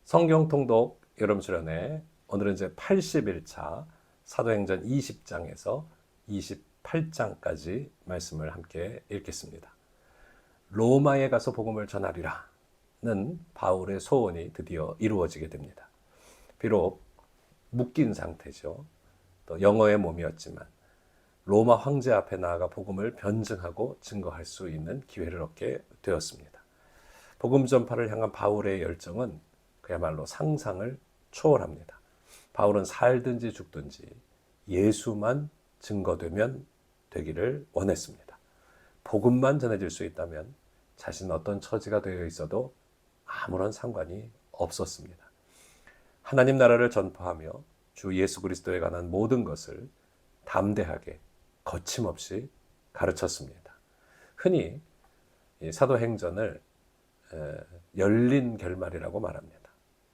성경 통독 여름 수련회 오늘은 이제 81차 사도행전 20장에서 28장까지 말씀을 함께 읽겠습니다. 로마에 가서 복음을 전하리라는 바울의 소원이 드디어 이루어지게 됩니다. 비록 묶인 상태죠. 또 영어의 몸이었지만 로마 황제 앞에 나아가 복음을 변증하고 증거할 수 있는 기회를 얻게 되었습니다. 복음 전파를 향한 바울의 열정은 그야말로 상상을 초월합니다. 바울은 살든지 죽든지 예수만 증거되면 되기를 원했습니다. 복음만 전해질 수 있다면 자신은 어떤 처지가 되어 있어도 아무런 상관이 없었습니다. 하나님 나라를 전파하며 주 예수 그리스도에 관한 모든 것을 담대하게 거침없이 가르쳤습니다. 흔히 사도행전을 열린 결말이라고 말합니다.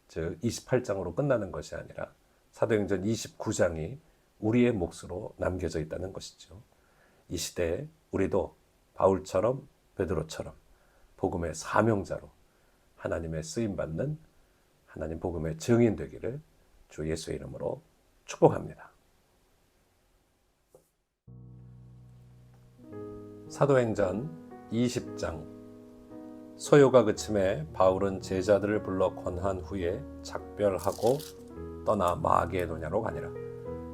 즉 28장으로 끝나는 것이 아니라 사도행전 29장이 우리의 몫으로 남겨져 있다는 것이죠. 이 시대에 우리도 바울처럼 베드로처럼 복음의 사명자로 하나님의 쓰임받는 하나님 복음의 증인 되기를 주 예수의 이름으로 축복합니다. 사도행전 20장 소요가 그침에 바울은 제자들을 불러 권한 후에 작별하고 떠나 마게도냐로 가니라.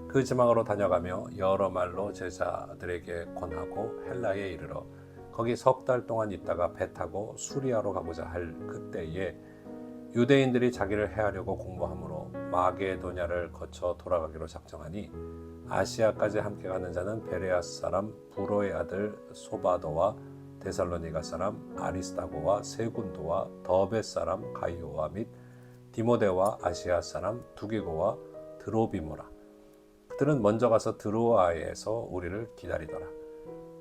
그 지방으로 다녀가며 여러 말로 제자들에게 권하고 헬라에 이르러 거기 석 달 동안 있다가 배 타고 수리아로 가고자 할 그때에 유대인들이 자기를 해하려고 공모함으로 마게도냐를 거쳐 돌아가기로 작정하니 아시아까지 함께 가는 자는 베레아 사람 부로의 아들 소바도와 데살로니가 사람 아리스다고와 세군도와 더베 사람 가이오와 및 디모데와 아시아 사람 두기고와 드로비모라. 그들은 먼저 가서 드로아에서 우리를 기다리더라.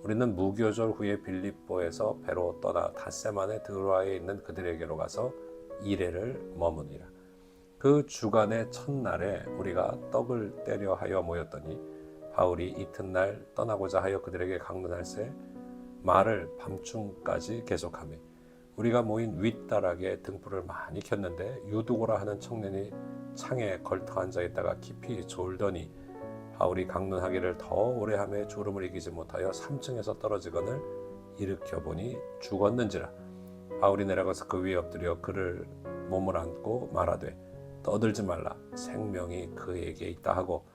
우리는 무교절 후에 빌립보에서 배로 떠나 닷새만에 드로아에 있는 그들에게로 가서 이레를 머무니라. 그 주간의 첫날에 우리가 떡을 떼려 하여 모였더니 바울이 이튿날 떠나고자 하여 그들에게 강론할새 말을 밤중까지 계속하며 우리가 모인 윗다락에 등불을 많이 켰는데 유두고라 하는 청년이 창에 걸터 앉아 있다가 깊이 졸더니 바울이 강론하기를 더 오래 하며 졸음을 이기지 못하여 3층에서 떨어지거늘 일으켜 보니 죽었는지라. 바울이 내려가서 그 위에 엎드려 그를 몸을 안고 말하되 떠들지 말라, 생명이 그에게 있다 하고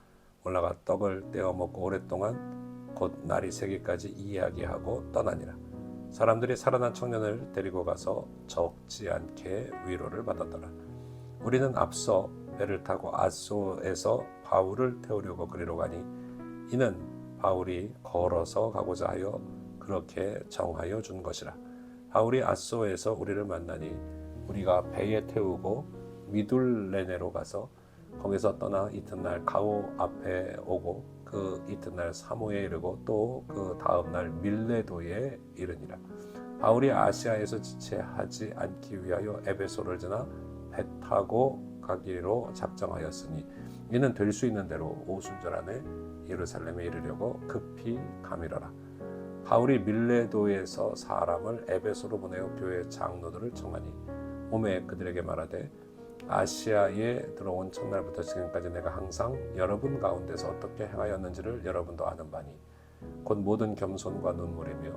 올라가 떡을 떼어 먹고 오랫동안 곧 날이 새기까지 이야기하고 떠나니라. 사람들이 살아난 청년을 데리고 가서 적지 않게 위로를 받았더라. 우리는 앞서 배를 타고 아소에서 바울을 태우려고 그리로 가니 이는 바울이 걸어서 가고자 하여 그렇게 정하여 준 것이라. 바울이 아소에서 우리를 만나니 우리가 배에 태우고 미둘레네로 가서 거기서 떠나 이튿날 가오 앞에 오고 그 이튿날 사모에 이르고 또 그 다음날 밀레도에 이르니라. 바울이 아시아에서 지체하지 않기 위하여 에베소를 지나 배 타고 가기로 작정하였으니 이는 될 수 있는 대로 오순절 안에 예루살렘에 이르려고 급히 가미러라. 바울이 밀레도에서 사람을 에베소로 보내어 교회 장로들을 청하니 오매 그들에게 말하되 아시아에 들어온 첫날부터 지금까지 내가 항상 여러분 가운데서 어떻게 행하였는지를 여러분도 아는 바니 곧 모든 겸손과 눈물이며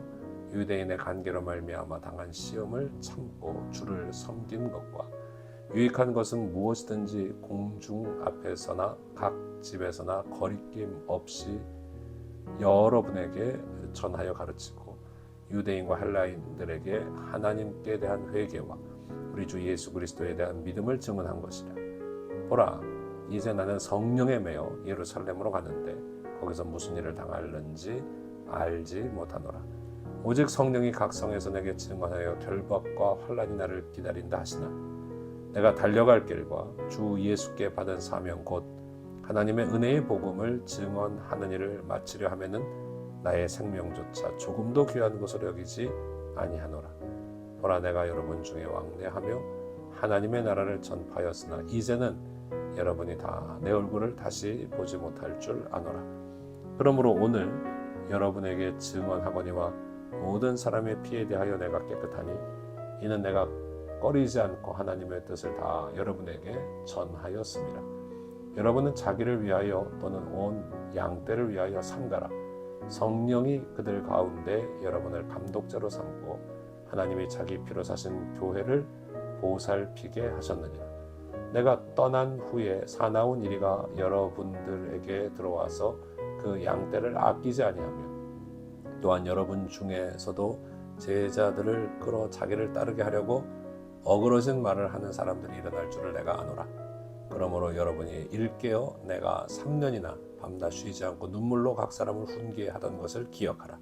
유대인의 관계로 말미암아 당한 시험을 참고 주를 섬긴 것과 유익한 것은 무엇이든지 공중 앞에서나 각 집에서나 거리낌 없이 여러분에게 전하여 가르치고 유대인과 헬라인들에게 하나님께 대한 회개와 우리 주 예수 그리스도에 대한 믿음을 증언한 것이라. 보라, 이제 나는 성령에 매여 예루살렘으로 가는데 거기서 무슨 일을 당할는지 알지 못하노라. 오직 성령이 각 성에서 내게 증언하여 결박과 환난이 나를 기다린다 하시나 내가 달려갈 길과 주 예수께 받은 사명 곧 하나님의 은혜의 복음을 증언하는 일을 마치려 하면은 나의 생명조차 조금도 귀한 것으로 여기지 아니하노라. 보라, 내가 여러분 중에 왕래하며 하나님의 나라를 전파하였으나 이제는 여러분이 다 내 얼굴을 다시 보지 못할 줄 아노라. 그러므로 오늘 여러분에게 증언하거니와 모든 사람의 피에 대하여 내가 깨끗하니 이는 내가 꺼리지 않고 하나님의 뜻을 다 여러분에게 전하였습니다. 여러분은 자기를 위하여 또는 온 양떼를 위하여 삼가라. 성령이 그들 가운데 여러분을 감독자로 삼고 하나님이 자기 피로 사신 교회를 보살피게 하셨느니라. 내가 떠난 후에 사나운 이리가 여러분들에게 들어와서 그 양떼를 아끼지 아니하며 또한 여러분 중에서도 제자들을 끌어 자기를 따르게 하려고 어그러진 말을 하는 사람들이 일어날 줄을 내가 아노라. 그러므로 여러분이 일깨어 내가 3년이나 밤낮 쉬지 않고 눈물로 각 사람을 훈계하던 것을 기억하라.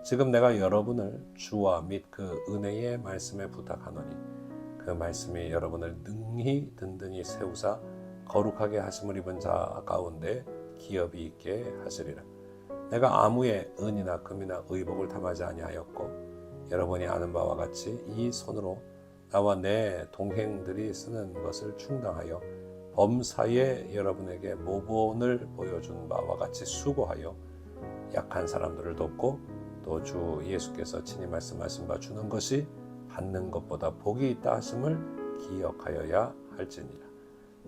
지금 내가 여러분을 주와 및 그 은혜의 말씀에 부탁하노니 그 말씀이 여러분을 능히 든든히 세우사 거룩하게 하심을 입은 자 가운데 기업이 있게 하시리라. 내가 아무의 은이나 금이나 의복을 탐하지 아니하였고 여러분이 아는 바와 같이 이 손으로 나와 내 동행들이 쓰는 것을 충당하여 범사에 여러분에게 모본을 보여준 바와 같이 수고하여 약한 사람들을 돕고 또 주 예수께서 친히 말씀하신 바 주는 것이 받는 것보다 복이 있다 하심을 기억하여야 할지니라.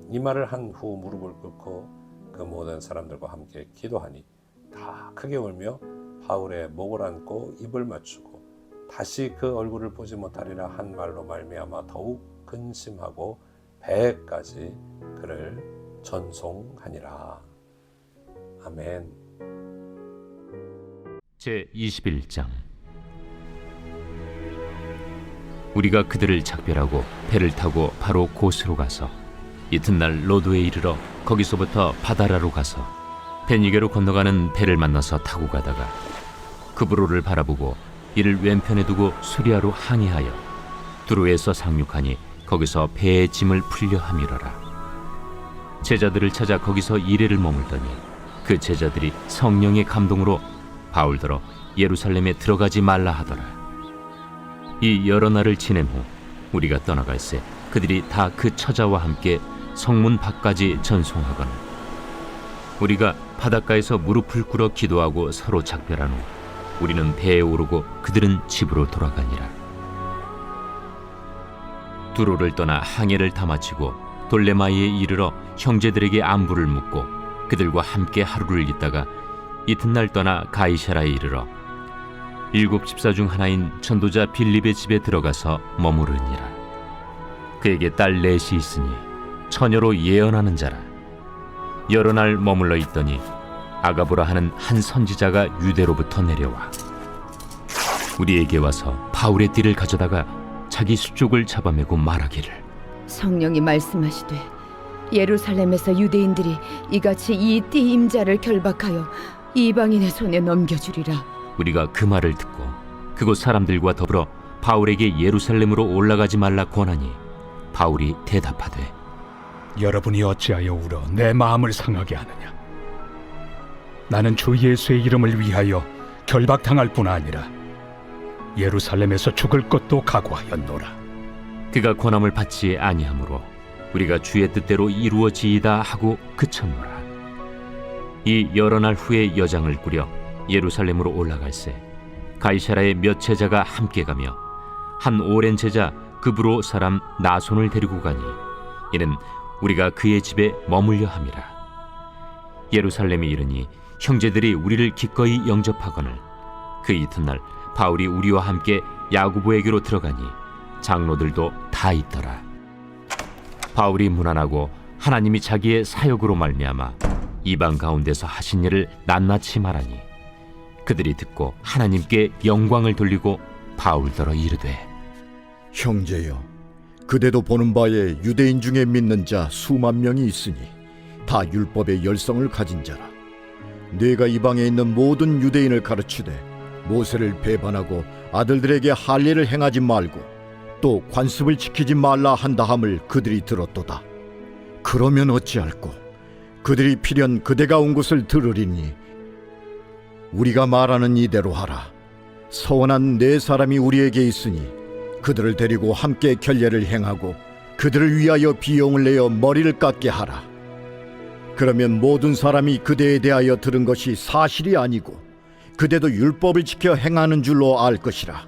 이 말을 한 후 무릎을 꿇고 그 모든 사람들과 함께 기도하니 다 크게 울며 바울의 목을 안고 입을 맞추고 다시 그 얼굴을 보지 못하리라 한 말로 말미암아 더욱 근심하고 배까지 그를 전송하니라. 아멘. 제21장. 우리가 그들을 작별하고 배를 타고 바로 고스로 가서 이튿날 로도에 이르러 거기서부터 바다라로 가서 베니게로 건너가는 배를 만나서 타고 가다가 그브로를 바라보고 이를 왼편에 두고 수리아로 항해하여 두로에서 상륙하니 거기서 배의 짐을 풀려 함이러라. 제자들을 찾아 거기서 이레를 머물더니 그 제자들이 성령의 감동으로 바울더러 예루살렘에 들어가지 말라 하더라. 이 여러 날을 지낸 후 우리가 떠나갈새 그들이 다 그 처자와 함께 성문 밖까지 전송하거늘 우리가 바닷가에서 무릎을 꿇어 기도하고 서로 작별한 후 우리는 배에 오르고 그들은 집으로 돌아가니라. 두로를 떠나 항해를 다 마치고 돌레마이에 이르러 형제들에게 안부를 묻고 그들과 함께 하루를 있다가 이튿날 떠나 가이사라에 이르러 7 집사 중 하나인 전도자 빌립의 집에 들어가서 머무르니라. 그에게 딸 넷이 있으니 처녀로 예언하는 자라. 여러 날 머물러 있더니 아가보라 하는 한 선지자가 유대로부터 내려와 우리에게 와서 바울의 띠를 가져다가 자기 수족을 잡아매고 말하기를 성령이 말씀하시되 예루살렘에서 유대인들이 이같이 이 띠 임자를 결박하여 이방인의 손에 넘겨주리라. 우리가 그 말을 듣고 그곳 사람들과 더불어 바울에게 예루살렘으로 올라가지 말라 권하니 바울이 대답하되 여러분이 어찌하여 울어 내 마음을 상하게 하느냐. 나는 주 예수의 이름을 위하여 결박당할 뿐 아니라 예루살렘에서 죽을 것도 각오하였노라. 그가 권함을 받지 아니하므로 우리가 주의 뜻대로 이루어지이다 하고 그쳤노라. 이 여러 날 후에 여장을 꾸려 예루살렘으로 올라갈새 가이사라의 몇 제자가 함께 가며 한 오랜 제자 그브로 사람 나손을 데리고 가니 이는 우리가 그의 집에 머물려 함이라. 예루살렘에 이르니 형제들이 우리를 기꺼이 영접하거늘 그 이튿날 바울이 우리와 함께 야고보에게로 들어가니 장로들도 다 있더라. 바울이 문안하고 하나님이 자기의 사역으로 말미암아 이방 가운데서 하신 일을 낱낱이 말하니 그들이 듣고 하나님께 영광을 돌리고 바울더러 이르되 형제여, 그대도 보는 바에 유대인 중에 믿는 자 수만 명이 있으니 다 율법의 열성을 가진 자라. 네가 이방에 있는 모든 유대인을 가르치되 모세를 배반하고 아들들에게 할례를 행하지 말고 또 관습을 지키지 말라 한다함을 그들이 들었도다. 그러면 어찌할꼬? 그들이 필연 그대가 온 곳을 들으리니 우리가 말하는 이대로 하라. 서원한 네 사람이 우리에게 있으니 그들을 데리고 함께 결례를 행하고 그들을 위하여 비용을 내어 머리를 깎게 하라. 그러면 모든 사람이 그대에 대하여 들은 것이 사실이 아니고 그대도 율법을 지켜 행하는 줄로 알 것이라.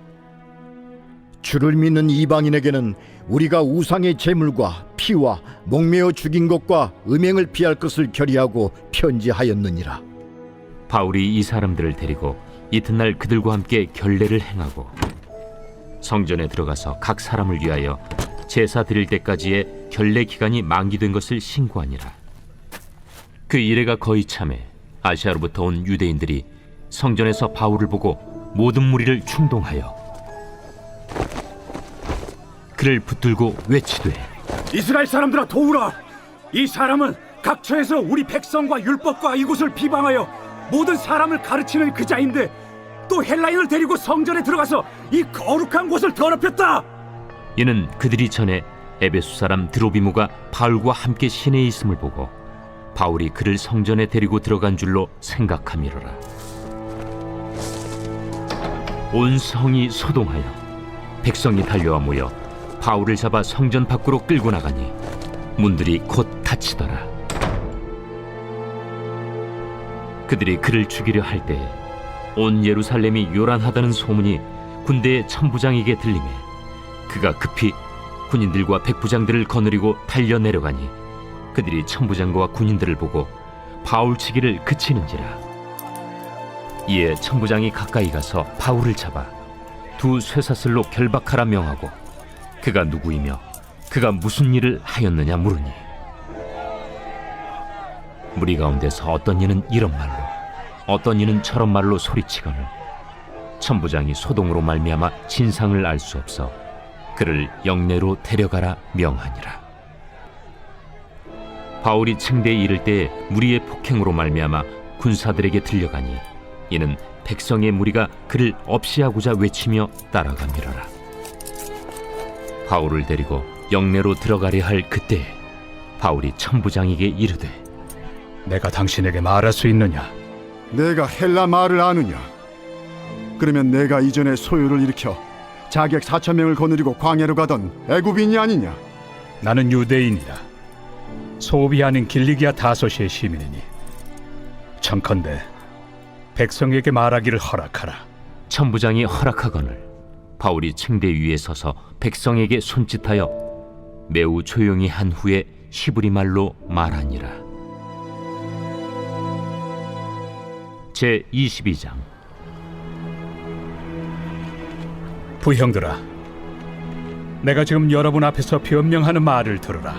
주를 믿는 이방인에게는 우리가 우상의 제물과 피와 목매어 죽인 것과 음행을 피할 것을 결의하고 편지하였느니라. 바울이 이 사람들을 데리고 이튿날 그들과 함께 결례를 행하고 성전에 들어가서 각 사람을 위하여 제사 드릴 때까지의 결례 기간이 만기된 것을 신고하니라. 그 이래가 거의 참에 아시아로부터 온 유대인들이 성전에서 바울을 보고 모든 무리를 충동하여 그를 붙들고 외치되 이스라엘 사람들아 도우라! 이 사람은 각처에서 우리 백성과 율법과 이곳을 비방하여 모든 사람을 가르치는 그 자인데 또 헬라인을 데리고 성전에 들어가서 이 거룩한 곳을 더럽혔다! 이는 그들이 전에 에베소 사람 드로비무가 바울과 함께 시내에 있음을 보고 바울이 그를 성전에 데리고 들어간 줄로 생각함이로라. 온 성이 소동하여 백성이 달려와 모여 바울을 잡아 성전 밖으로 끌고 나가니 문들이 곧 닫히더라. 그들이 그를 죽이려 할 때에 온 예루살렘이 요란하다는 소문이 군대의 천부장에게 들리매 그가 급히 군인들과 백부장들을 거느리고 달려 내려가니 그들이 천부장과 군인들을 보고 바울 치기를 그치는지라. 이에 천부장이 가까이 가서 바울을 잡아 두 쇠사슬로 결박하라 명하고 그가 누구이며 그가 무슨 일을 하였느냐 물으니 무리 가운데서 어떤 이는 이런 말로 어떤 이는 저런 말로 소리치거늘 천부장이 소동으로 말미암아 진상을 알 수 없어 그를 영내로 데려가라 명하니라. 바울이 층대에 이를 때에 무리의 폭행으로 말미암아 군사들에게 들려가니 이는 백성의 무리가 그를 없이하고자 외치며 따라가미러라. 바울을 데리고 영내로 들어가려 할 그때에 바울이 천부장에게 이르되 내가 당신에게 말할 수 있느냐? 내가 헬라 말을 아느냐? 그러면 내가 이전에 소요를 일으켜 자객 4,000명을 거느리고 광야로 가던 애굽인이 아니냐? 나는 유대인이다. 소비 아닌 길리기아 다소시의 시민이니 청컨대 백성에게 말하기를 허락하라. 천부장이 허락하거늘 바울이 층대 위에 서서 백성에게 손짓하여 매우 조용히 한 후에 히브리 말로 말하니라. 제 22장. 부형들아, 내가 지금 여러분 앞에서 변명하는 말을 들으라.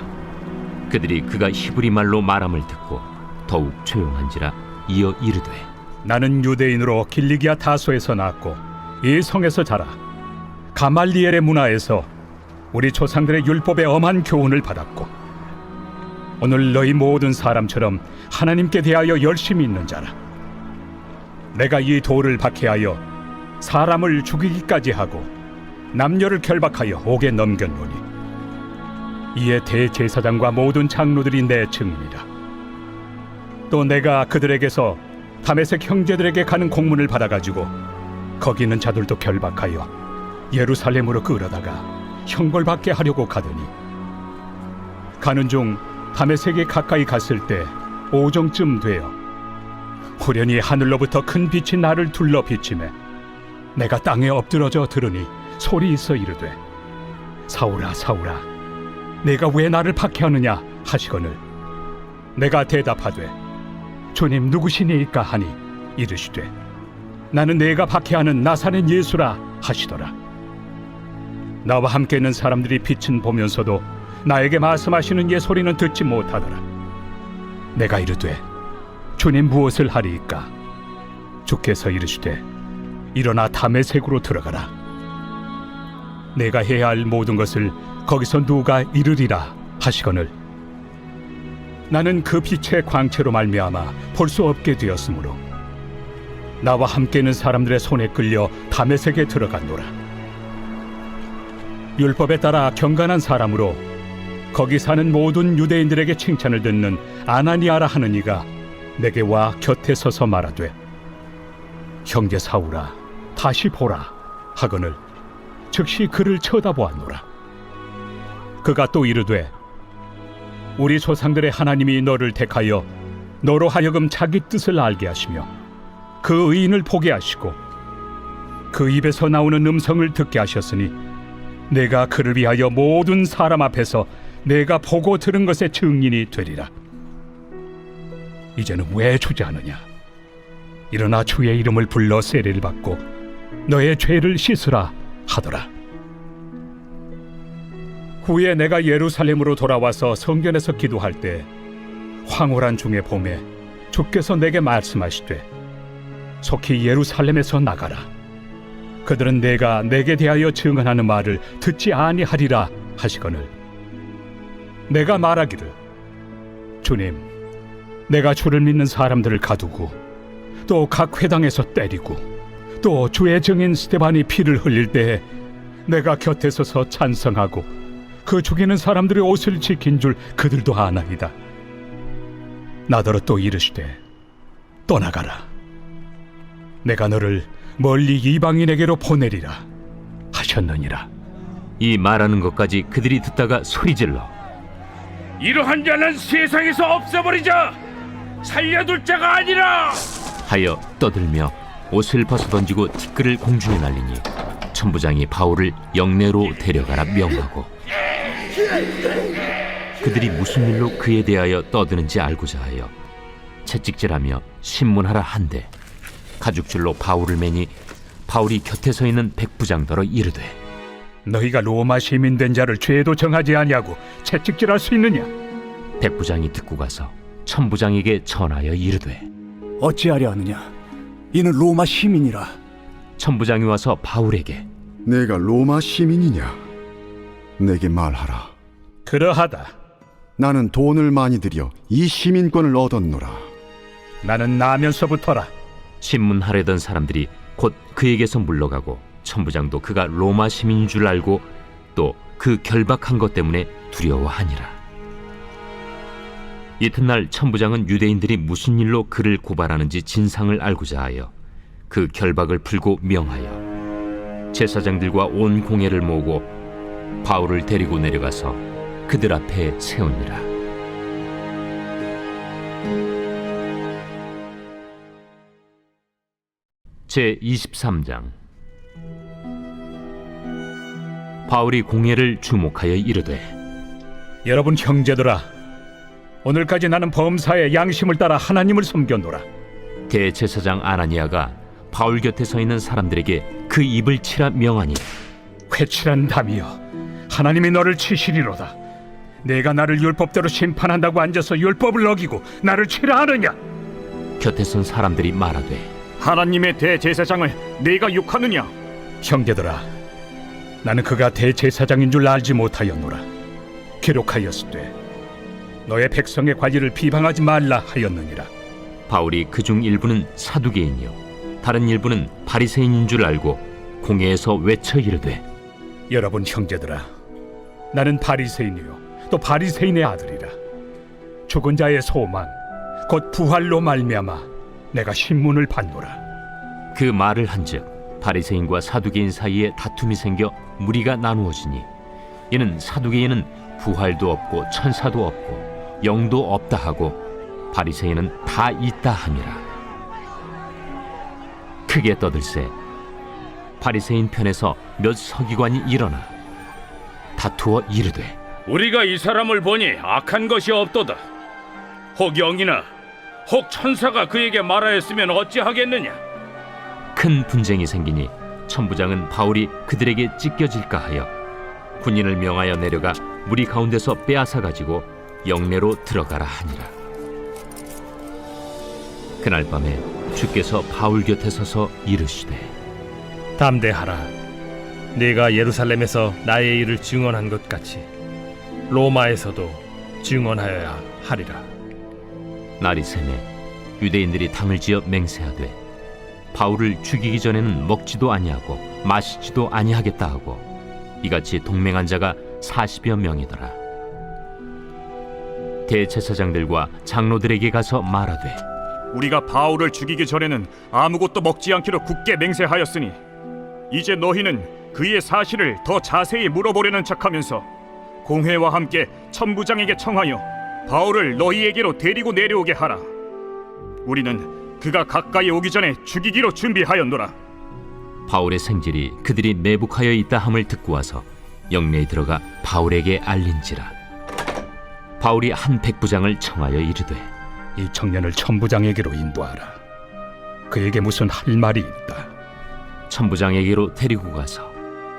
그들이 그가 히브리 말로 말함을 듣고 더욱 조용한지라 이어 이르되 나는 유대인으로 길리기아 다소에서 낳았고 이 성에서 자라 가말리엘의 문화에서 우리 조상들의 율법의 엄한 교훈을 받았고 오늘 너희 모든 사람처럼 하나님께 대하여 열심히 있는 자라. 내가 이 돌을 박해하여 사람을 죽이기까지 하고 남녀를 결박하여 옥에 넘겼노니 이에 대제사장과 모든 장로들이 내 증인이라. 또 내가 그들에게서 다메섹 형제들에게 가는 공문을 받아가지고 거기 있는 자들도 결박하여 예루살렘으로 끌어다가 형벌받게 하려고 가더니 가는 중 다메섹에 가까이 갔을 때 오정쯤 되어 후련히 하늘로부터 큰 빛이 나를 둘러 비치매 내가 땅에 엎드러져 들으니 소리 있어 이르되 사울아 사울아 내가 왜 나를 박해하느냐 하시거늘 내가 대답하되 주님 누구시니이까 하니 이르시되 나는 내가 박해하는 나사렛 예수라 하시더라. 나와 함께 있는 사람들이 빛은 보면서도 나에게 말씀하시는 예 소리는 듣지 못하더라. 내가 이르되 주님 무엇을 하리이까? 주께서 이르시되 일어나 다메섹으로 들어가라. 내가 해야 할 모든 것을 거기서 누가 이르리라 하시거늘 나는 그 빛의 광채로 말미암아 볼 수 없게 되었으므로 나와 함께 있는 사람들의 손에 끌려 다메섹에 들어갔노라. 율법에 따라 경건한 사람으로 거기 사는 모든 유대인들에게 칭찬을 듣는 아나니아라 하는 이가 내게 와 곁에 서서 말하되 형제 사울아 다시 보라 하거늘 즉시 그를 쳐다보았노라. 그가 또 이르되 우리 조상들의 하나님이 너를 택하여 너로 하여금 자기 뜻을 알게 하시며 그 의인을 보게 하시고 그 입에서 나오는 음성을 듣게 하셨으니 내가 그를 위하여 모든 사람 앞에서 내가 보고 들은 것의 증인이 되리라. 이제는 왜 주저하느냐? 일어나 주의 이름을 불러 세례를 받고 너의 죄를 씻으라 하더라. 후에 내가 예루살렘으로 돌아와서 성전에서 기도할 때 황홀한 중의 봄에 주께서 내게 말씀하시되 속히 예루살렘에서 나가라. 그들은 내가 내게 대하여 증언하는 말을 듣지 아니하리라 하시거늘 내가 말하기를 주님, 내가 주를 믿는 사람들을 가두고 또 각 회당에서 때리고 또 주의 증인 스데반이 피를 흘릴 때에 내가 곁에 서서 찬성하고 그 죽이는 사람들의 옷을 지킨 줄 그들도 아나이다. 나더러 또 이르시되 떠나가라. 내가 너를 멀리 이방인에게로 보내리라 하셨느니라. 이 말하는 것까지 그들이 듣다가 소리질러 이러한 자는 세상에서 없애버리자. 살려둘 자가 아니라 하여 떠들며 옷을 벗어던지고 티끌을 공중에 날리니 천부장이 바울을 영내로 데려가라 명하고 그들이 무슨 일로 그에 대하여 떠드는지 알고자 하여 채찍질하며 신문하라 한데 가죽줄로 바울을 매니 바울이 곁에 서 있는 백부장더러 이르되 너희가 로마 시민 된 자를 죄도 정하지 아니하고 채찍질할 수 있느냐? 백부장이 듣고 가서 천부장에게 전하여 이르되 어찌하려 하느냐? 이는 로마 시민이라. 천부장이 와서 바울에게 내가 로마 시민이냐? 내게 말하라. 그러하다. 나는 돈을 많이 들여 이 시민권을 얻었노라. 나는 나면서부터라. 신문하려던 사람들이 곧 그에게서 물러가고 천부장도 그가 로마 시민인 줄 알고 또 그 결박한 것 때문에 두려워하니라. 이튿날 천부장은 유대인들이 무슨 일로 그를 고발하는지 진상을 알고자 하여 그 결박을 풀고 명하여 제사장들과 온 공회를 모으고 바울을 데리고 내려가서 그들 앞에 세우니라. 제23장. 바울이 공회를 주목하여 이르되 여러분 형제들아, 오늘까지 나는 범사에 양심을 따라 하나님을 섬겼노라. 대제사장 아나니아가 바울 곁에 서 있는 사람들에게 그 입을 치라 명하니 회칠한 담이여, 하나님이 너를 치시리로다. 내가 나를 율법대로 심판한다고 앉아서 율법을 어기고 나를 치라 하느냐? 곁에 선 사람들이 말하되 하나님의 대제사장을 네가 욕하느냐? 형제들아, 나는 그가 대제사장인 줄 알지 못하였노라. 기록하였으되 너의 백성의 관리를 비방하지 말라 하였느니라. 바울이 그중 일부는 사두개인이요 다른 일부는 바리새인인 줄 알고 공회에서 외쳐 이르되 여러분 형제들아, 나는 바리새인이요 또 바리새인의 아들이라. 죽은 자의 소망 곧 부활로 말미암아 내가 신문을 받노라. 그 말을 한즉 바리새인과 사두개인 사이에 다툼이 생겨 무리가 나누어지니 이는 사두개인은 부활도 없고 천사도 없고 영도 없다 하고 바리새인은 다 있다 함이라. 크게 떠들세 바리새인 편에서 몇 서기관이 일어나 다투어 이르되 우리가 이 사람을 보니 악한 것이 없도다. 혹 영이나 혹 천사가 그에게 말하였으면 어찌하겠느냐? 큰 분쟁이 생기니 천부장은 바울이 그들에게 찢겨질까 하여 군인을 명하여 내려가 무리 가운데서 빼앗아 가지고 영내로 들어가라 하니라. 그날 밤에 주께서 바울 곁에 서서 이르시되 담대하라. 네가 예루살렘에서 나의 일을 증언한 것 같이 로마에서도 증언하여야 하리라. 날이 새매 유대인들이 당을 지어 맹세하되 바울을 죽이기 전에는 먹지도 아니하고 마시지도 아니하겠다 하고 이같이 동맹한 자가 40여 명이더라. 대제사장들과 장로들에게 가서 말하되 우리가 바울을 죽이기 전에는 아무것도 먹지 않기로 굳게 맹세하였으니 이제 너희는 그의 사실을 더 자세히 물어보려는 척하면서 공회와 함께 천부장에게 청하여 바울을 너희에게로 데리고 내려오게 하라. 우리는 그가 가까이 오기 전에 죽이기로 준비하였노라. 바울의 생질이 그들이 매복하여 있다 함을 듣고 와서 영내에 들어가 바울에게 알린지라. 바울이 한 백부장을 청하여 이르되 이 청년을 천부장에게로 인도하라. 그에게 무슨 할 말이 있다. 천부장에게로 데리고 가서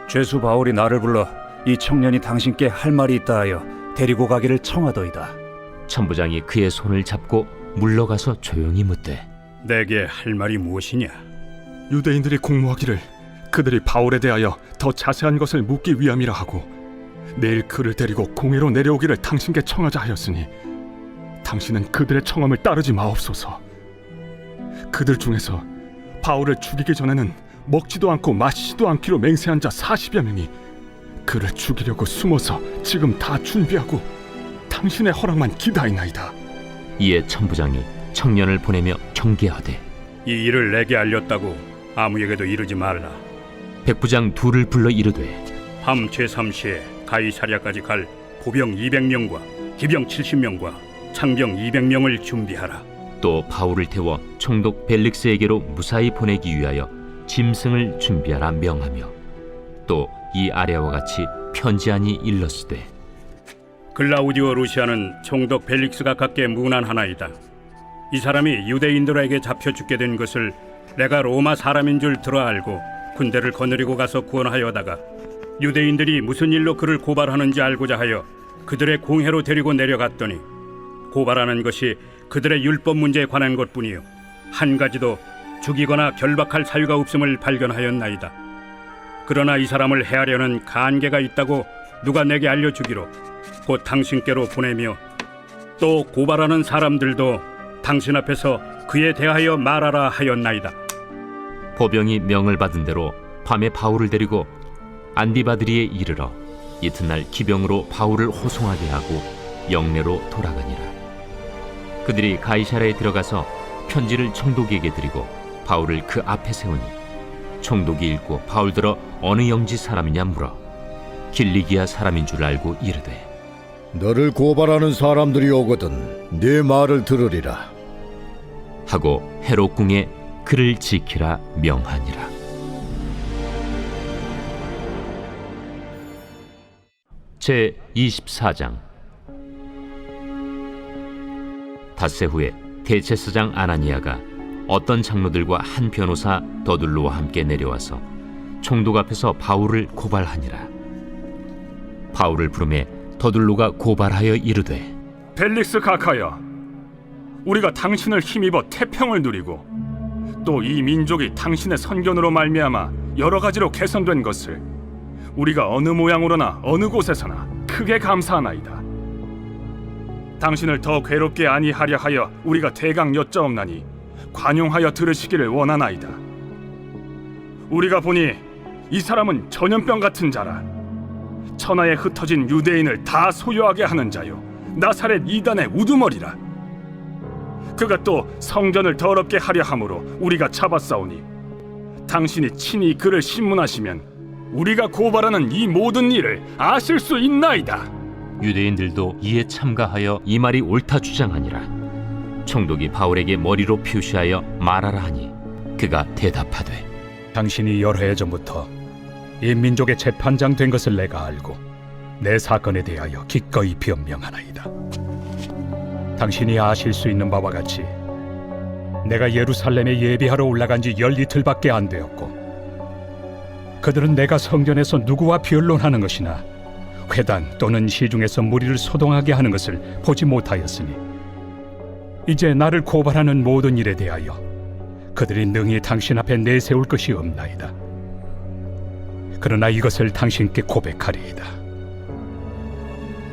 죄수 바울이 나를 불러 이 청년이 당신께 할 말이 있다 하여 데리고 가기를 청하더이다. 천부장이 그의 손을 잡고 물러가서 조용히 묻되 내게 할 말이 무엇이냐? 유대인들이 공모하기를 그들이 바울에 대하여 더 자세한 것을 묻기 위함이라 하고 내일 그를 데리고 공회로 내려오기를 당신께 청하자 하였으니 당신은 그들의 청함을 따르지 마옵소서. 그들 중에서 바울을 죽이기 전에는 먹지도 않고 마시지도 않기로 맹세한 자 40여 명이 그를 죽이려고 숨어서 지금 다 준비하고 당신의 허락만 기다리나이다. 이에 천부장이 청년을 보내며 경계하되 이 일을 내게 알렸다고 아무에게도 이르지 말라. 백부장 둘을 불러 이르되 밤 제3시에 가이사랴까지 갈 보병 200명과 기병 70명과 창병 200명을 준비하라. 또 바울을 태워 총독 벨릭스에게로 무사히 보내기 위하여 짐승을 준비하라 명하며 또 이 아래와 같이 편지하니 일렀으되 글라우디오 루시아는 총독 벨릭스가 갖게 문안하나이다. 이 사람이 유대인들에게 잡혀 죽게 된 것을 내가 로마 사람인 줄 들어 알고 군대를 거느리고 가서 구원하여다가 유대인들이 무슨 일로 그를 고발하는지 알고자 하여 그들의 공회로 데리고 내려갔더니 고발하는 것이 그들의 율법 문제에 관한 것뿐이요 한 가지도 죽이거나 결박할 사유가 없음을 발견하였나이다. 그러나 이 사람을 해하려는 간계가 있다고 누가 내게 알려주기로 곧 당신께로 보내며 또 고발하는 사람들도 당신 앞에서 그에 대하여 말하라 하였나이다. 보병이 명을 받은 대로 밤에 바울을 데리고 안디바드리에 이르러 이튿날 기병으로 바울을 호송하게 하고 영내로 돌아가니라. 그들이 가이사랴에 들어가서 편지를 총독에게 드리고 바울을 그 앞에 세우니 총독이 읽고 바울더러 어느 영지 사람이냐 물어 길리기아 사람인 줄 알고 이르되 너를 고발하는 사람들이 오거든 네 말을 들으리라 하고 헤롯 궁에 그를 지키라 명하니라. 제 24장. 닷새 후에 대제사장 아나니아가 어떤 장로들과 한 변호사 더둘로와 함께 내려와서 총독 앞에서 바울을 고발하니라. 바울을 부르매 더둘로가 고발하여 이르되 벨릭스 각하여, 우리가 당신을 힘입어 태평을 누리고 또 이 민족이 당신의 선견으로 말미암아 여러 가지로 개선된 것을 우리가 어느 모양으로나 어느 곳에서나 크게 감사하나이다. 당신을 더 괴롭게 아니하려 하여 우리가 대강 여짜옵나니 관용하여 들으시기를 원하나이다. 우리가 보니 이 사람은 전염병 같은 자라. 천하에 흩어진 유대인을 다 소유하게 하는 자요 나사렛 이단의 우두머리라. 그가 또 성전을 더럽게 하려 함으로 우리가 잡아싸우니 당신이 친히 그를 신문하시면 우리가 고발하는 이 모든 일을 아실 수 있나이다. 유대인들도 이에 참가하여 이 말이 옳다 주장하니라. 총독이 바울에게 머리로 표시하여 말하라 하니 그가 대답하되 당신이 여러 해 전부터 이 민족의 재판장 된 것을 내가 알고 내 사건에 대하여 기꺼이 변명하나이다. 당신이 아실 수 있는 바와 같이 내가 예루살렘에 예비하러 올라간 지 10이틀밖에 안 되었고 그들은 내가 성전에서 누구와 변론하는 것이나 회당 또는 시중에서 무리를 소동하게 하는 것을 보지 못하였으니 이제 나를 고발하는 모든 일에 대하여 그들이 능히 당신 앞에 내세울 것이 없나이다. 그러나 이것을 당신께 고백하리이다.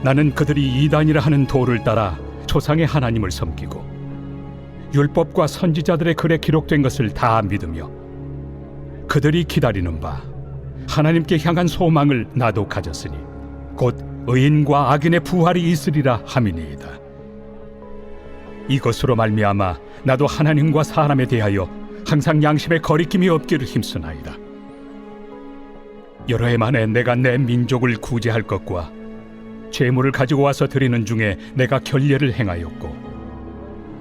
나는 그들이 이단이라 하는 도를 따라 조상의 하나님을 섬기고 율법과 선지자들의 글에 기록된 것을 다 믿으며 그들이 기다리는 바 하나님께 향한 소망을 나도 가졌으니 곧 의인과 악인의 부활이 있으리라 함이니이다. 이것으로 말미암아 나도 하나님과 사람에 대하여 항상 양심에 거리낌이 없기를 힘쓰나이다. 여러 해 만에 내가 내 민족을 구제할 것과 재물을 가지고 와서 드리는 중에 내가 결례를 행하였고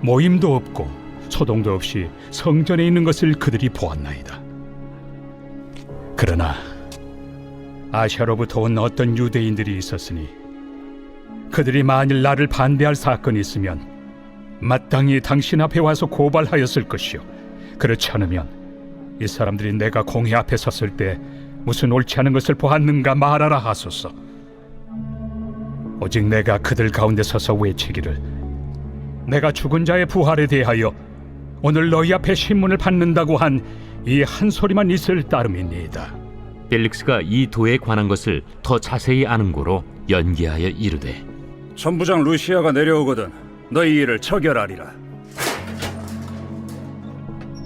모임도 없고 소동도 없이 성전에 있는 것을 그들이 보았나이다. 그러나 아시아로부터 온 어떤 유대인들이 있었으니 그들이 만일 나를 반대할 사건이 있으면 마땅히 당신 앞에 와서 고발하였을 것이요, 그렇지 않으면 이 사람들이 내가 공회 앞에 섰을 때 무슨 옳지 않은 것을 보았는가 말하라 하소서. 오직 내가 그들 가운데 서서 외치기를, 내가 죽은 자의 부활에 대하여 오늘 너희 앞에 신문을 받는다고 한 이 한 소리만 있을 따름이니이다. 벨릭스가 이 도에 관한 것을 더 자세히 아는 고로 연기하여 이르되, 천부장 루시아가 내려오거든 너희 일을 처결하리라.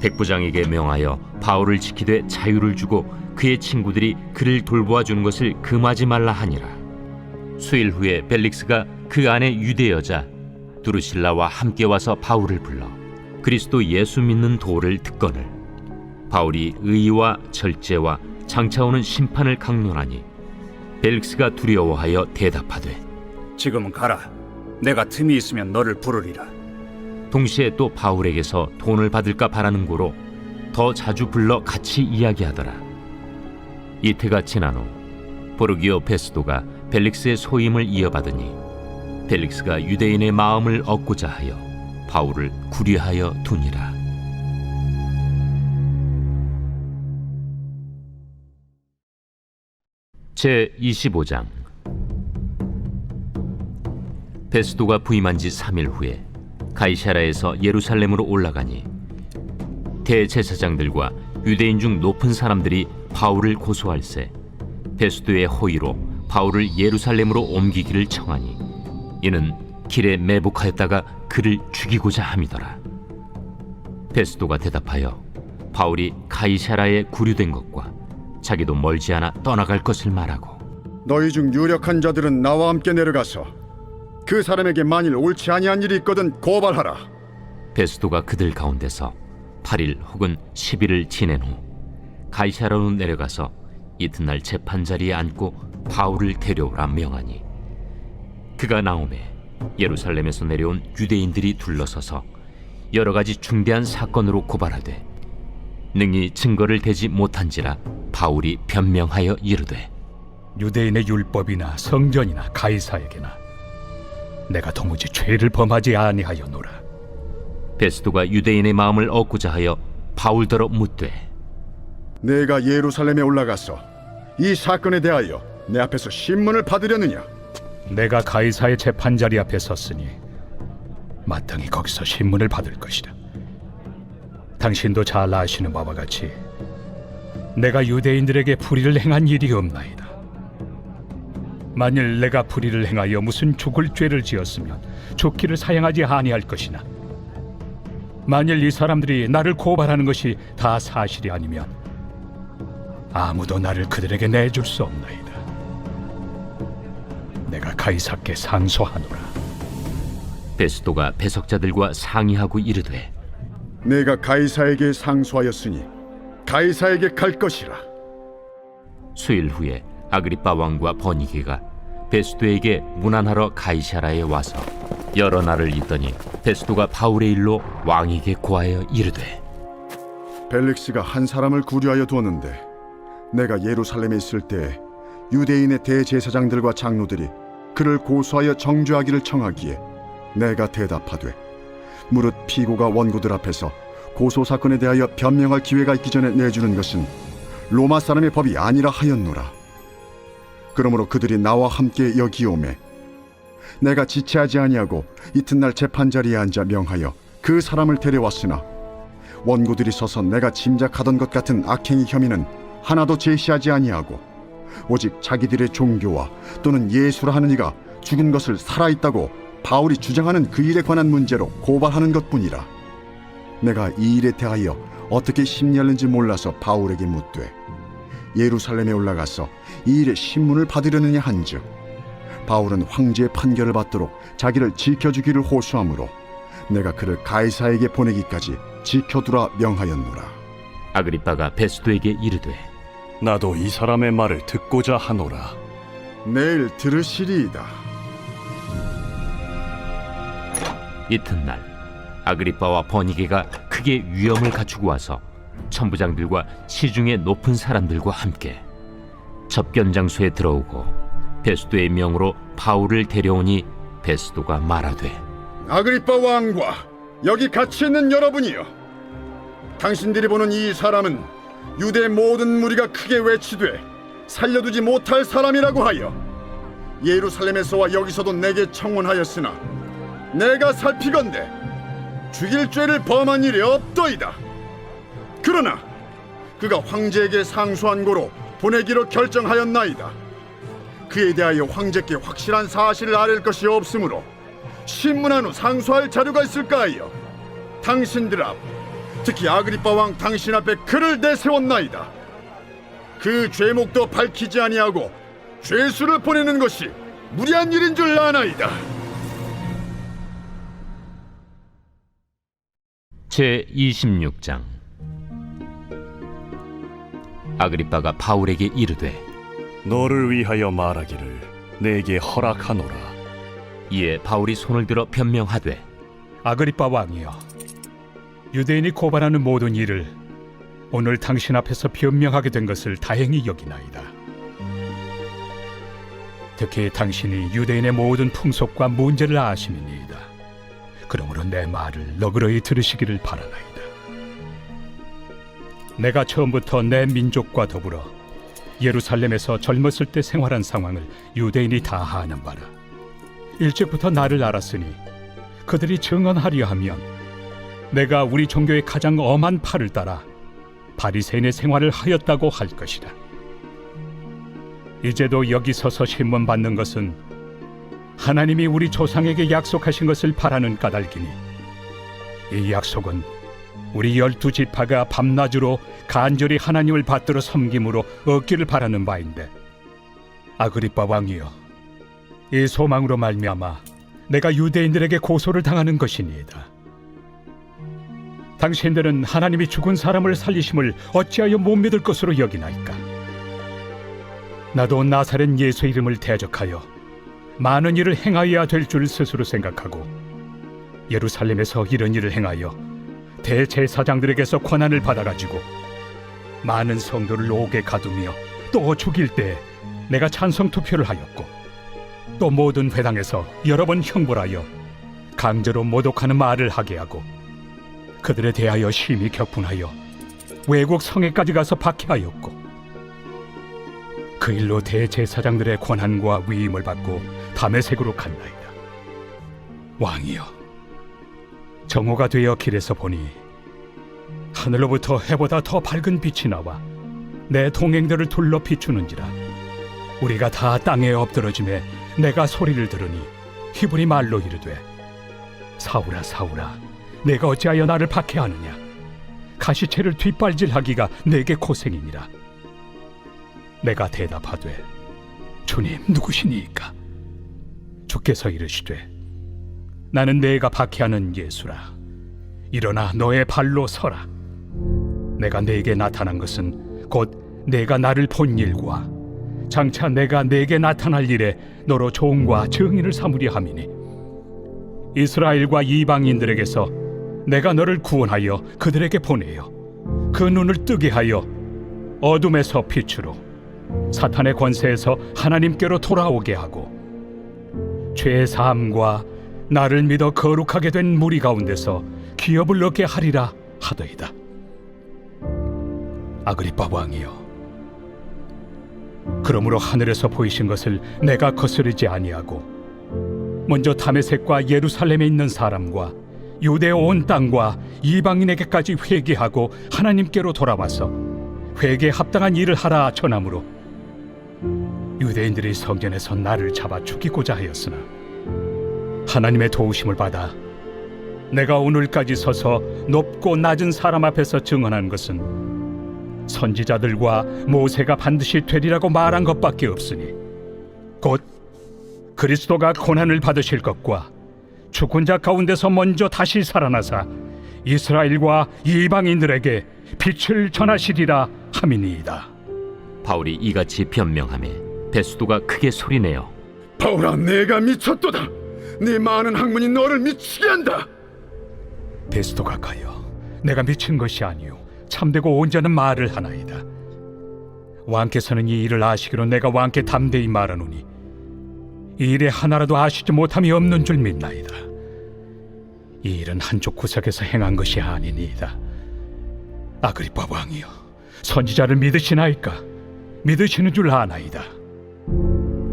백부장에게 명하여 바울을 지키되 자유를 주고 그의 친구들이 그를 돌보아 주는 것을 금하지 말라 하니라. 수일 후에 벨릭스가 그 안에 유대 여자 두루실라와 함께 와서 바울을 불러 그리스도 예수 믿는 도를 듣거늘 바울이 의와 절제와 장차 오는 심판을 강론하니 벨릭스가 두려워하여 대답하되, 지금은 가라. 내가 틈이 있으면 너를 부르리라. 동시에 또 바울에게서 돈을 받을까 바라는 고로 더 자주 불러 같이 이야기하더라. 이태가 지난 후 보르기오 베스도가 벨릭스의 소임을 이어받으니 벨릭스가 유대인의 마음을 얻고자 하여 바울을 구리하여 두니라. 제25장. 베스도가 부임한 지 3일 후에 가이사랴에서 예루살렘으로 올라가니 대제사장들과 유대인 중 높은 사람들이 바울을 고소할세 베스도의 호의로 바울을 예루살렘으로 옮기기를 청하니 이는 길에 매복하였다가 그를 죽이고자 함이더라. 베스도가 대답하여 바울이 가이사랴에 구류된 것과 자기도 멀지 않아 떠나갈 것을 말하고, 너희 중 유력한 자들은 나와 함께 내려가서 그 사람에게 만일 옳지 아니한 일이 있거든 고발하라. 베스도가 그들 가운데서 8일 혹은 10일을 지낸 후 가이사랴로 내려가서 이튿날 재판 자리에 앉고 바울을 데려오라 명하니, 그가 나오매 예루살렘에서 내려온 유대인들이 둘러서서 여러 가지 중대한 사건으로 고발하되 능히 증거를 대지 못한지라 바울이 변명하여 이르되, 유대인의 율법이나 성전이나 가이사에게나 내가 도무지 죄를 범하지 아니하였노라. 베스도가 유대인의 마음을 얻고자 하여 바울더러 묻되, 내가 예루살렘에 올라가서 이 사건에 대하여 내 앞에서 신문을 받으려느냐? 내가 가이사의 재판 자리 앞에 섰으니 마땅히 거기서 신문을 받을 것이다. 당신도 잘 아시는 바와 같이 내가 유대인들에게 불의를 행한 일이 없나이다. 만일 내가 불의를 행하여 무슨 죽을 죄를 지었으면 죽기를 사양하지 아니할 것이나, 만일 이 사람들이 나를 고발하는 것이 다 사실이 아니면 아무도 나를 그들에게 내줄 수 없나이다. 내가 가이사께 상소하노라. 베스도가 배석자들과 상의하고 이르되, 내가 가이사에게 상소하였으니 가이사에게 갈 것이라. 수일 후에 아그리빠 왕과 버니게가 베스도에게 문안하러 가이사랴에 와서 여러 날을 있더니 베스도가 바울의 일로 왕에게 고하여 이르되, 벨릭스가 한 사람을 구류하여 두었는데 내가 예루살렘에 있을 때 유대인의 대제사장들과 장로들이 그를 고소하여 정죄하기를 청하기에 내가 대답하되, 무릇 피고가 원고들 앞에서 고소 사건에 대하여 변명할 기회가 있기 전에 내주는 것은 로마 사람의 법이 아니라 하였노라. 그러므로 그들이 나와 함께 여기 오매 내가 지체하지 아니하고 이튿날 재판 자리에 앉아 명하여 그 사람을 데려왔으나 원고들이 서서 내가 짐작하던 것 같은 악행의 혐의는 하나도 제시하지 아니하고 오직 자기들의 종교와 또는 예수라 하는 이가 죽은 것을 살아있다고 바울이 주장하는 그 일에 관한 문제로 고발하는 것뿐이라. 내가 이 일에 대하여 어떻게 심리하는지 몰라서 바울에게 묻되, 예루살렘에 올라가서 이 일에 신문을 받으려느냐 한즉 바울은 황제의 판결을 받도록 자기를 지켜주기를 호소하므로 내가 그를 가이사에게 보내기까지 지켜두라 명하였노라. 아그리빠가 베스도에게 이르되, 나도 이 사람의 말을 듣고자 하노라. 내일 들으시리이다. 이튿날 아그리빠와 버니게가 크게 위엄을 갖추고 와서 천부장들과 시중의 높은 사람들과 함께 접견 장소에 들어오고 베스도의 명으로 바울을 데려오니 베스도가 말하되 아그리빠 왕과 여기 같이 있는 여러분이여, 당신들이 보는 이 사람은 유대 모든 무리가 크게 외치되 살려두지 못할 사람이라고 하여 예루살렘에서와 여기서도 내게 청혼하였으나 내가 살피건대 죽일 죄를 범한 일이 없더이다. 그러나 그가 황제에게 상소한 고로 보내기로 결정하였나이다. 그에 대하여 황제께 확실한 사실을 아랠 것이 없으므로 신문한 후 상소할 자료가 있을까 하여 당신들 앞, 특히 아그리빠 왕 당신 앞에 그를 내세웠나이다. 그 죄목도 밝히지 아니하고 죄수를 보내는 것이 무리한 일인 줄 아나이다. 제26장. 아그리빠가 바울에게 이르되 너를 위하여 말하기를 내게 허락하노라. 이에 바울이 손을 들어 변명하되 아그리빠 왕이여, 유대인이 고발하는 모든 일을 오늘 당신 앞에서 변명하게 된 것을 다행히 여기나이다. 특히 당신이 유대인의 모든 풍속과 문제를 아심이니이다. 그러므로 내 말을 너그러이 들으시기를 바라나이다. 내가 처음부터 내 민족과 더불어 예루살렘에서 젊었을 때 생활한 상황을 유대인이 다 아는 바라. 일찍부터 나를 알았으니 그들이 증언하려 하면 내가 우리 종교의 가장 엄한 팔을 따라 바리새인의 생활을 하였다고 할 것이다. 이제도 여기 서서 신문 받는 것은 하나님이 우리 조상에게 약속하신 것을 바라는 까닭이니 이 약속은 우리 12지파가 밤낮으로 간절히 하나님을 받들어 섬김으로 얻기를 바라는 바인데, 아그리빠 왕이여, 이 소망으로 말미암아 내가 유대인들에게 고소를 당하는 것이니이다. 당신들은 하나님이 죽은 사람을 살리심을 어찌하여 못 믿을 것으로 여기나이까? 나도 나사렛 예수 이름을 대적하여 많은 일을 행하여야 될 줄 스스로 생각하고 예루살렘에서 이런 일을 행하여 대제사장들에게서 권한을 받아가지고 많은 성도를 옥에 가두며 또 죽일 때 내가 찬성 투표를 하였고, 또 모든 회당에서 여러 번 형벌하여 강제로 모독하는 말을 하게 하고 그들에 대하여 심히 격분하여 외국 성에까지 가서 박해하였고, 그 일로 대제사장들의 권한과 위임을 받고 다메섹으로 갔나이다. 왕이여, 정오가 되어 길에서 보니 하늘로부터 해보다 더 밝은 빛이 나와 내 동행들을 둘러 비추는지라. 우리가 다 땅에 엎드러짐에 내가 소리를 들으니 히브리 말로 이르되, 사울아 사울아, 내가 어찌하여 나를 박해하느냐? 가시채를 뒷발질하기가 내게 고생이니라. 내가 대답하되, 주님 누구시니이까? 주께서 이르시되, 나는 내가 박해하는 예수라. 일어나 너의 발로 서라. 내가 네게 나타난 것은 곧 내가 나를 본 일과 장차 내가 네게 나타날 일에 너로 종과 증인을 삼으려 함이니, 이스라엘과 이방인들에게서 내가 너를 구원하여 그들에게 보내어 그 눈을 뜨게 하여 어둠에서 빛으로, 사탄의 권세에서 하나님께로 돌아오게 하고, 죄 사함과 나를 믿어 거룩하게 된 무리 가운데서 기업을 얻게 하리라 하더이다. 아그리빠 왕이여, 그러므로 하늘에서 보이신 것을 내가 거스르지 아니하고 먼저 다메섹과 예루살렘에 있는 사람과 유대 온 땅과 이방인에게까지 회개하고 하나님께로 돌아와서 회개에 합당한 일을 하라 전함으로 유대인들이 성전에서 나를 잡아 죽이고자 하였으나 하나님의 도우심을 받아 내가 오늘까지 서서 높고 낮은 사람 앞에서 증언한 것은 선지자들과 모세가 반드시 되리라고 말한 것밖에 없으니, 곧 그리스도가 고난을 받으실 것과 죽은 자 가운데서 먼저 다시 살아나사 이스라엘과 이방인들에게 빛을 전하시리라 함이니이다. 바울이 이같이 변명하매 베스도가 크게 소리내어 바울아, 내가 미쳤도다. 네 많은 학문이 너를 미치게 한다. 베스도가 가여, 내가 미친 것이 아니요 참되고 온전한 말을 하나이다. 왕께서는 이 일을 아시기로 내가 왕께 담대히 말하노니 이 일에 하나라도 아시지 못함이 없는 줄 믿나이다. 이 일은 한쪽 구석에서 행한 것이 아니니이다. 아그리빠 왕이여, 선지자를 믿으시나이까? 믿으시는 줄 아나이다.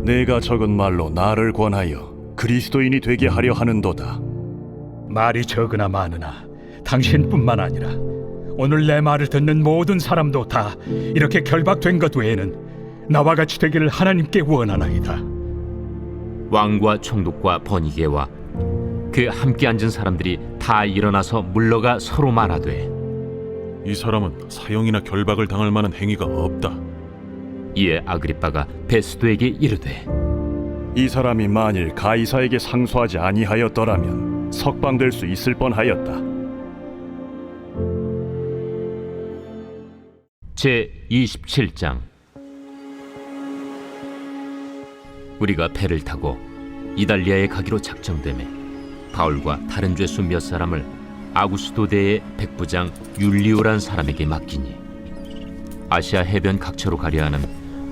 내가 적은 말로 나를 권하여 그리스도인이 되게 하려 하는도다. 말이 적으나 많으나 당신뿐만 아니라 오늘 내 말을 듣는 모든 사람도 다 이렇게 결박된 것 외에는 나와 같이 되기를 하나님께 원하나이다. 왕과 총독과 버니게와 그 함께 앉은 사람들이 다 일어나서 물러가 서로 말하되, 이 사람은 사형이나 결박을 당할 만한 행위가 없다. 이에 아그리빠가 베스도에게 이르되, 이 사람이 만일 가이사에게 상소하지 아니하였더라면 석방될 수 있을 뻔하였다. 제 27장. 우리가 배를 타고 이달리아에 가기로 작정되매 바울과 다른 죄수 몇 사람을 아구스도대의 백부장 율리오란 사람에게 맡기니, 아시아 해변 각처로 가려 하는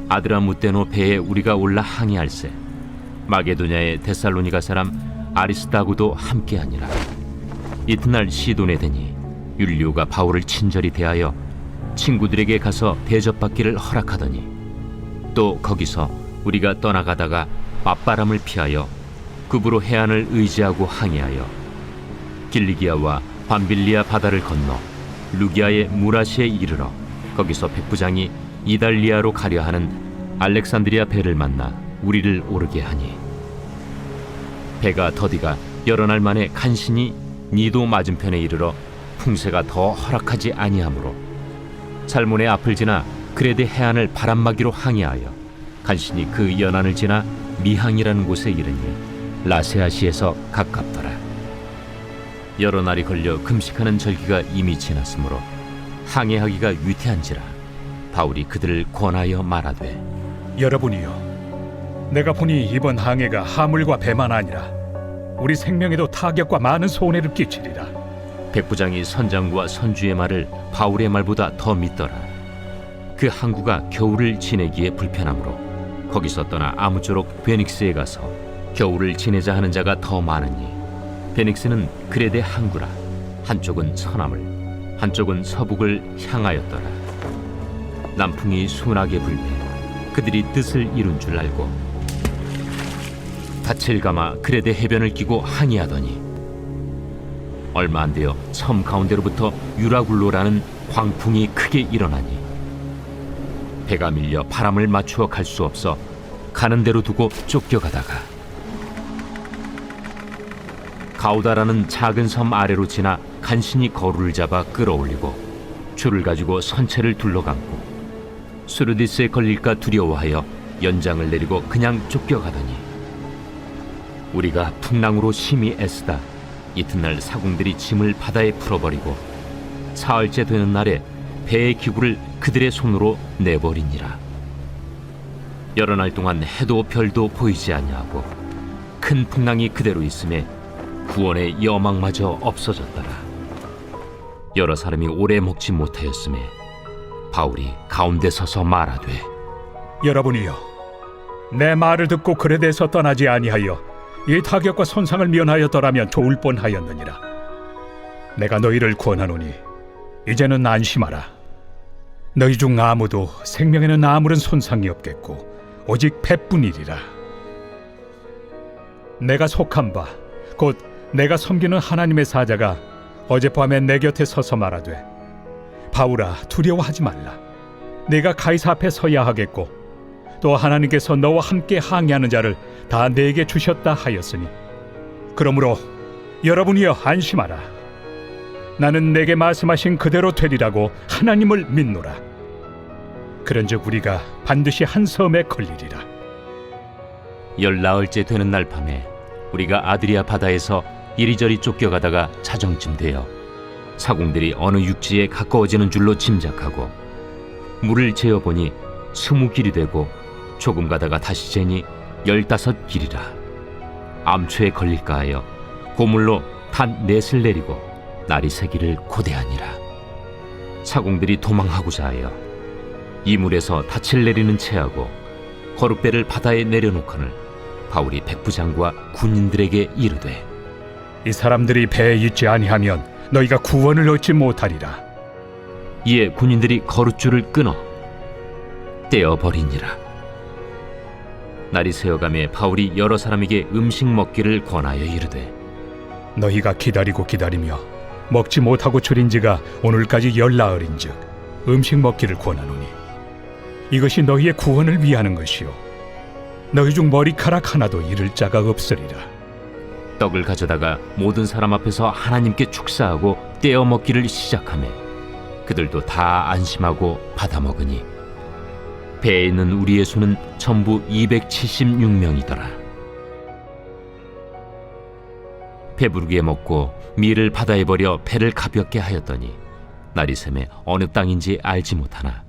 아드라무테노 배에 우리가 올라 항해할세 마게도냐의 데살로니가 사람 아리스다고도 함께하니라. 이튿날 시돈에 되니 율리오가 바울을 친절히 대하여 친구들에게 가서 대접받기를 허락하더니, 또 거기서 우리가 떠나가다가 맞바람을 피하여 급으로 해안을 의지하고 항해하여 길리기아와 밤빌리아 바다를 건너 루기아의 무라시에 이르러 거기서 백부장이 이달리아로 가려 하는 알렉산드리아 배를 만나 우리를 오르게 하니, 배가 더디가 여러 날 만에 간신히 니도 맞은편에 이르러 풍세가 더 허락하지 아니하므로 살몬의 앞을 지나 그레데 해안을 바람막이로 항해하여 간신히 그 연안을 지나 미항이라는 곳에 이르니 라세아시에서 가깝더라. 여러 날이 걸려 금식하는 절기가 이미 지났으므로 항해하기가 위태한지라 바울이 그들을 권하여 말하되, 여러분이여, 내가 보니 이번 항해가 하물과 배만 아니라 우리 생명에도 타격과 많은 손해를 끼치리라. 백부장이 선장과 선주의 말을 바울의 말보다 더 믿더라. 그 항구가 겨울을 지내기에 불편하므로 거기서 떠나 아무쪼록 베닉스에 가서 겨울을 지내자 하는 자가 더 많으니, 베닉스는 그레데 항구라. 한쪽은 서남을, 한쪽은 서북을 향하였더라. 남풍이 순하게 불매 그들이 뜻을 이룬 줄 알고 닻을 감아 그레데 해변을 끼고 항해하더니, 얼마 안 되어 섬 가운데로부터 유라굴로라는 광풍이 크게 일어나니 배가 밀려 바람을 맞추어 갈 수 없어 가는 대로 두고 쫓겨가다가 가우다라는 작은 섬 아래로 지나 간신히 거루를 잡아 끌어올리고 줄을 가지고 선체를 둘러감고 수르디스에 걸릴까 두려워하여 연장을 내리고 그냥 쫓겨가더니, 우리가 풍랑으로 심히 애쓰다 이튿날 사공들이 짐을 바다에 풀어버리고 사흘째 되는 날에 배의 기구를 그들의 손으로 내버리니라. 여러 날 동안 해도 별도 보이지 아니하고 큰 풍랑이 그대로 있음에 구원의 여망마저 없어졌더라. 여러 사람이 오래 먹지 못하였음에 바울이 가운데 서서 말하되, 여러분이여, 내 말을 듣고 그레데에서 떠나지 아니하여 이 타격과 손상을 면하였더라면 좋을 뻔하였느니라. 내가 너희를 권하노니 이제는 안심하라. 너희 중 아무도 생명에는 아무런 손상이 없겠고 오직 배뿐이리라. 내가 속한 바 곧 내가 섬기는 하나님의 사자가 어젯밤에 내 곁에 서서 말하되, 바울아, 두려워하지 말라. 내가 가이사 앞에 서야 하겠고 또 하나님께서 너와 함께 항해하는 자를 다 내게 주셨다 하였으니, 그러므로 여러분이여 안심하라. 나는 내게 말씀하신 그대로 되리라고 하나님을 믿노라. 그런즉 우리가 반드시 한 섬에 걸리리라. 14일째 되는 날 밤에 우리가 아드리아 바다에서 이리저리 쫓겨가다가 자정쯤 되어 사공들이 어느 육지에 가까워지는 줄로 짐작하고 물을 재어보니 20길이 되고 조금 가다가 다시 재니 15길이라. 암초에 걸릴까 하여 고물로 단 넷을 내리고 날이 새기를 고대하니라. 사공들이 도망하고자 하여 이물에서 닻을 내리는 채하고 거룻배를 바다에 내려놓거늘 바울이 백부장과 군인들에게 이르되 이 사람들이 배에 있지 아니하면 너희가 구원을 얻지 못하리라. 이에 군인들이 거룻줄을 끊어 떼어버리니라. 날이 새어가매 바울이 여러 사람에게 음식 먹기를 권하여 이르되 너희가 기다리며 먹지 못하고 줄인 지가 오늘까지 열나흘인즉 음식 먹기를 권하노니 이것이 너희의 구원을 위하는 것이요 너희 중 머리카락 하나도 잃을 자가 없으리라. 떡을 가져다가 모든 사람 앞에서 하나님께 축사하고 떼어 먹기를 시작하매 그들도 다 안심하고 받아 먹으니 배에 있는 우리의 수는 전부 276명이더라. 배부르게 먹고 밀을 바다에 버려 배를 가볍게 하였더니 날이 새매 어느 땅인지 알지 못하나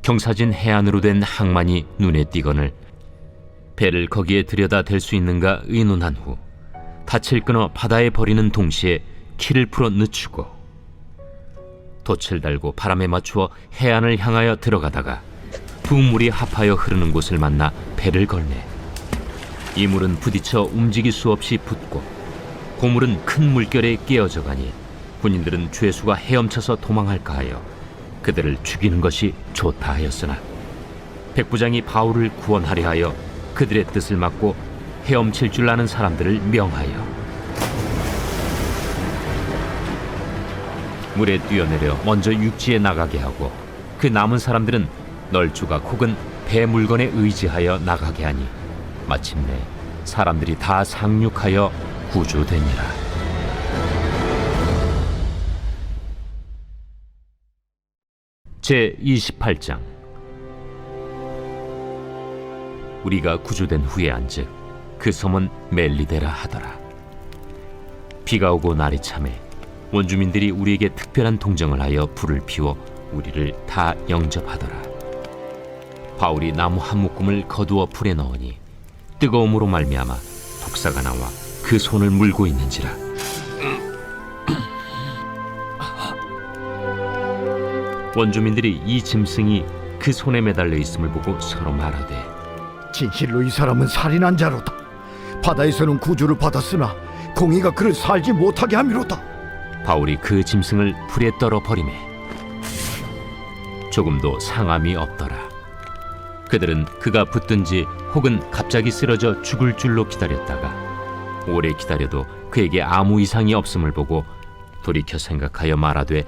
경사진 해안으로 된 항만이 눈에 띄거늘 배를 거기에 들여다 댈 수 있는가 의논한 후 닻을 끊어 바다에 버리는 동시에 키를 풀어 늦추고 돛을 달고 바람에 맞추어 해안을 향하여 들어가다가 두 물이 합하여 흐르는 곳을 만나 배를 걸매 이 물은 부딪혀 움직일 수 없이 붙고 고물은 큰 물결에 깨어져 가니 군인들은 죄수가 헤엄쳐서 도망할까 하여 그들을 죽이는 것이 좋다 하였으나 백부장이 바울을 구원하려 하여 그들의 뜻을 막고 헤엄칠 줄 아는 사람들을 명하여 물에 뛰어내려 먼저 육지에 나가게 하고 그 남은 사람들은 널조각 혹은 배 물건에 의지하여 나가게 하니 마침내 사람들이 다 상륙하여 구조되니라. 제28장. 우리가 구조된 후에 안즉 그 섬은 멜리데라 하더라. 비가 오고 날이 차매 원주민들이 우리에게 특별한 동정을 하여 불을 피워 우리를 다 영접하더라. 바울이 나무 한 묶음을 거두어 불에 넣으니 뜨거움으로 말미암아 독사가 나와 그 손을 물고 있는지라. 원주민들이 이 짐승이 그 손에 매달려 있음을 보고 서로 말하되 진실로 이 사람은 살인한 자로다. 바다에서는 구주를 받았으나 공의가 그를 살지 못하게 함이로다. 바울이 그 짐승을 불에 떨어 버리매 조금도 상함이 없더라. 그들은 그가 붙든지 혹은 갑자기 쓰러져 죽을 줄로 기다렸다가 오래 기다려도 그에게 아무 이상이 없음을 보고 돌이켜 생각하여 말하되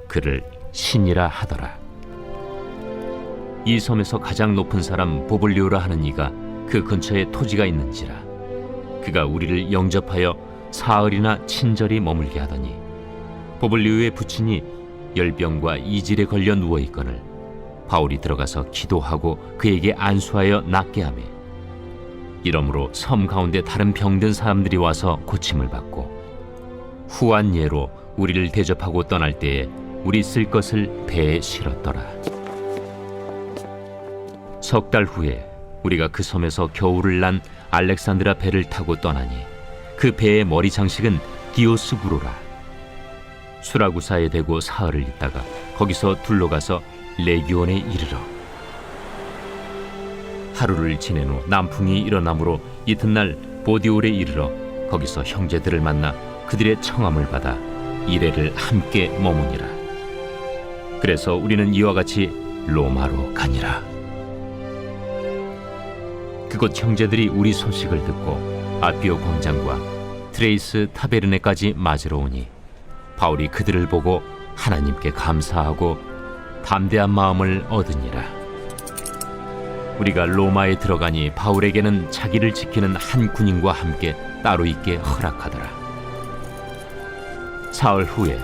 그를 신이라 하더라. 이 섬에서 가장 높은 사람 보블리오라 하는 이가 그 근처에 토지가 있는지라. 그가 우리를 영접하여 사흘이나 친절히 머물게 하더니 보블리오의 부친이 열병과 이질에 걸려 누워있거늘 바울이 들어가서 기도하고 그에게 안수하여 낫게 하매 이러므로 섬 가운데 다른 병든 사람들이 와서 고침을 받고 후한 예로 우리를 대접하고 떠날 때에 우리 쓸 것을 배에 실었더라. 석 달 후에 우리가 그 섬에서 겨울을 난 알렉산드라 배를 타고 떠나니 그 배의 머리 장식은 디오스구로라. 수라구사에 대고 사흘을 있다가 거기서 둘러가서 레기온에 이르러 하루를 지낸 후 남풍이 일어나므로 이튿날 보디올에 이르러 거기서 형제들을 만나 그들의 청함을 받아 이레를 함께 머무니라. 그래서 우리는 이와 같이 로마로 가니라. 그곳 형제들이 우리 소식을 듣고 아피오 광장과 트레이스 타베르네까지 맞으러 오니 바울이 그들을 보고 하나님께 감사하고 담대한 마음을 얻으니라. 우리가 로마에 들어가니 바울에게는 자기를 지키는 한 군인과 함께 따로 있게 허락하더라. 사흘 후에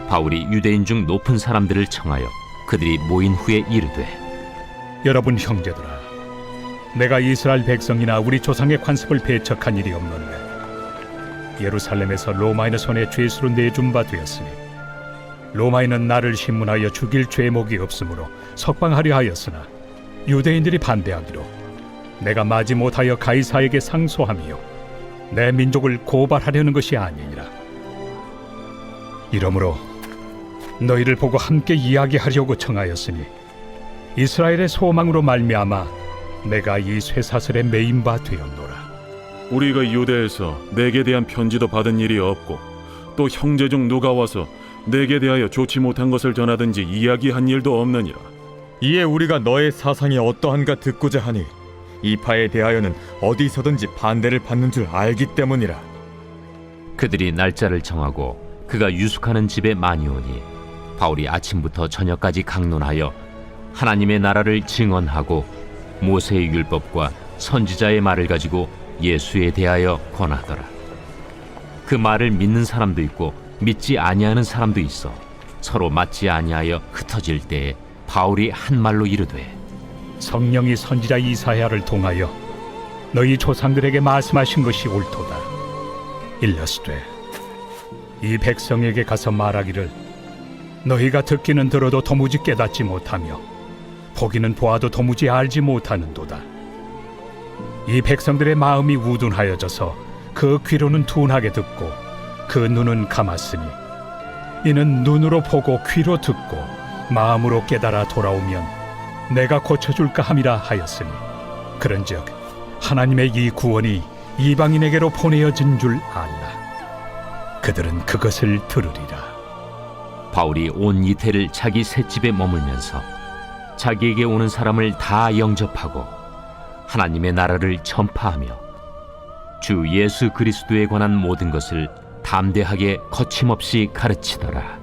바울이 유대인 중 높은 사람들을 청하여 그들이 모인 후에 이르되 여러분 형제들아, 내가 이스라엘 백성이나 우리 조상의 관습을 배척한 일이 없는데 예루살렘에서 로마인의 손에 죄수로 내준 바 되었으니 로마인은 나를 신문하여 죽일 죄목이 없으므로 석방하려 하였으나 유대인들이 반대하기로 내가 마지 못하여 가이사에게 상소하며 내 민족을 고발하려는 것이 아니니라. 이러므로 너희를 보고 함께 이야기하려고 청하였으니 이스라엘의 소망으로 말미암아 내가 이 쇠사슬에 매인 바 되었노라. 우리가 유대에서 내게 대한 편지도 받은 일이 없고 또 형제 중 누가 와서 내게 대하여 좋지 못한 것을 전하든지 이야기한 일도 없느니라. 이에 우리가 너의 사상이 어떠한가 듣고자 하니 이 바에 대하여는 어디서든지 반대를 받는 줄 알기 때문이라. 그들이 날짜를 정하고 그가 유숙하는 집에 많이 오니 바울이 아침부터 저녁까지 강론하여 하나님의 나라를 증언하고 모세의 율법과 선지자의 말을 가지고 예수에 대하여 권하더라. 그 말을 믿는 사람도 있고 믿지 아니하는 사람도 있어 서로 맞지 아니하여 흩어질 때에 바울이 한 말로 이르되 성령이 선지자 이사야를 통하여 너희 조상들에게 말씀하신 것이 옳도다. 일러스되 이 백성에게 가서 말하기를 너희가 듣기는 들어도 도무지 깨닫지 못하며 보기는 보아도 도무지 알지 못하는도다. 이 백성들의 마음이 우둔하여져서 그 귀로는 둔하게 듣고 그 눈은 감았으니 이는 눈으로 보고 귀로 듣고 마음으로 깨달아 돌아오면 내가 고쳐줄까 함이라 하였으니 그런즉 하나님의 이 구원이 이방인에게로 보내어진 줄 알라. 그들은 그것을 들으리라. 바울이 온 이태를 자기 셋집에 머물면서 자기에게 오는 사람을 다 영접하고 하나님의 나라를 전파하며 주 예수 그리스도에 관한 모든 것을 담대하게 거침없이 가르치더라.